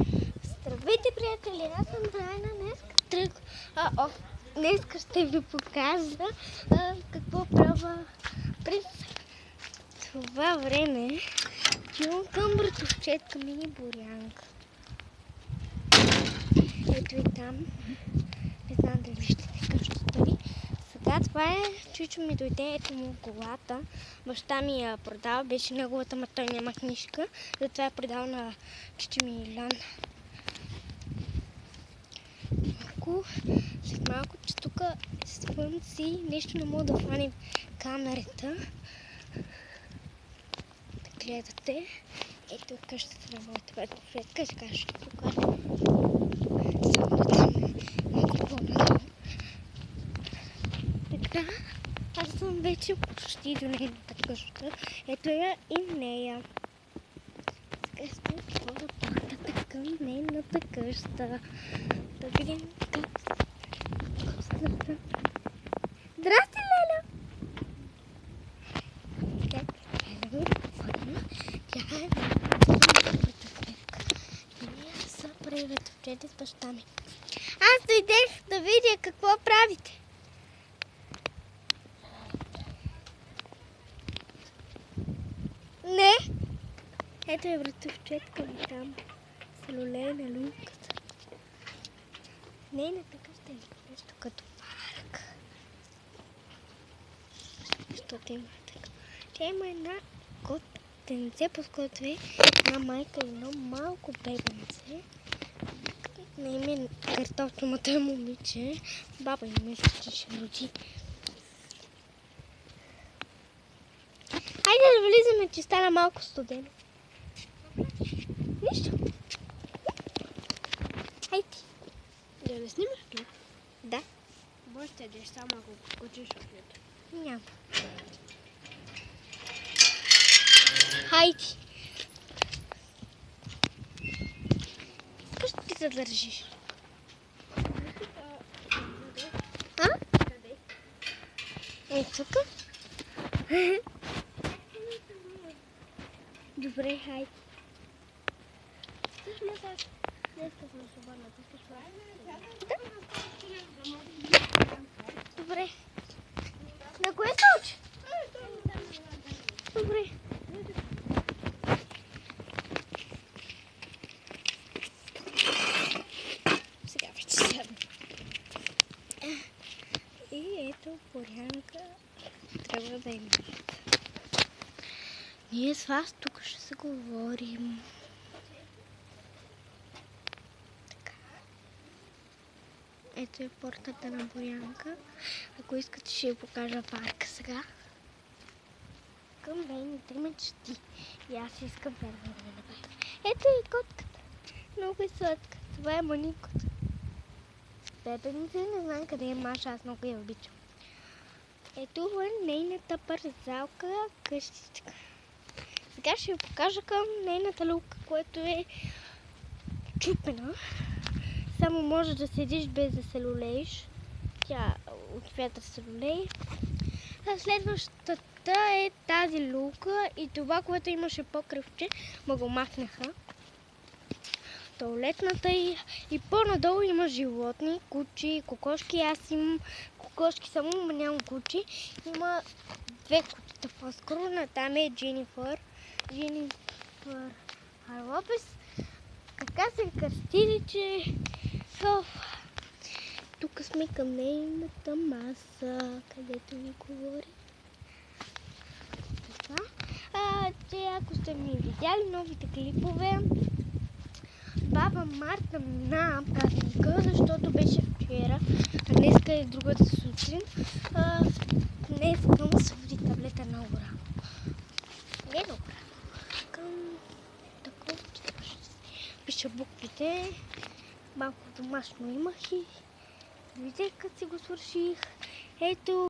Здравейте, приятели! Аз съм Брайна. Днес ще ви покажа какво правя през това време. Отивам към братовчетка Мини Борянка. Ето и там. Не знам дали ще се къщата. Сега това е, чичо ми дойде, ето му колата. Баща ми я продава, беше неговата, но той няма книжка. Затова я продава на чичо ми Илян. След малко, че тук е слънце и нещо не мога да хване камерата. Да гледате. Ето е къщата на моята братовчетка. Сега ще покажа. Само да там малко по-надолу. Така, аз съм вече почти до нейната къща. Ето я и нея. Сега сме отворя портата към нейната къща. Да видим как къщата. Здрасти, Леля! Тя е братовчетка. И ние са прави братовчети с баща ми. Аз дойдех да видя какво правите. Не! Ето е братовчетка ми там. Се лулее на люлката. Нейната къща е нещо като парк. Защото има така. Тя има една котенце, по-ското е една майка и едно малко бебенце. На име Картофчо, но той е момиче. Баба им мисля, че ще роди. Хайде да влизаме, че стана малко студено. Нищо. Хайде. Да не снимаш ли? Да. Може да ядеш само ако скочиш от лето. Няма. Хайде. Искаш да ти задържиш? А? Е, тук? Добре, хайде. Добре. На кое се учи? Добре. Сега вече седна. И ето Борянка трябва да има. Ние с вас тук ще се говорим. Ето е портата на Борянка. Ако искате, ще ви покажа парка сега. Към нейните мечти. И аз искам първо да ме направя. Ето и котката. Много е сладка. Това е Маникото. Бебенце, не знам къде е Маша, аз много я обичам. Ето е нейната парзалка къщичка. Сега ще ви покажа към нейната люлка, която е чупена. Само може да седиш без да се люлееш. Тя от вятър се люлее. А следващата е тази люлка и това, което имаше покривче, ма го махнаха. Туалетната и по-надолу има животни, кучи, кокошки. Аз имам кокошки само, но нямам кучи. Има две кучета по-скоро. Там е Дженифър Лопес. Така се кръстили, че тук сме към нейната маса, където ни говори. Така. Ако сте ми видяли новите клипове, баба Марта мина празника, защото беше вчера, а днеска е другата сутрин. Днес към се води таблета много рано. Не много рано. Към такова, че пиша буквите. Малко домашно имах и видях, като си го свърших. Ето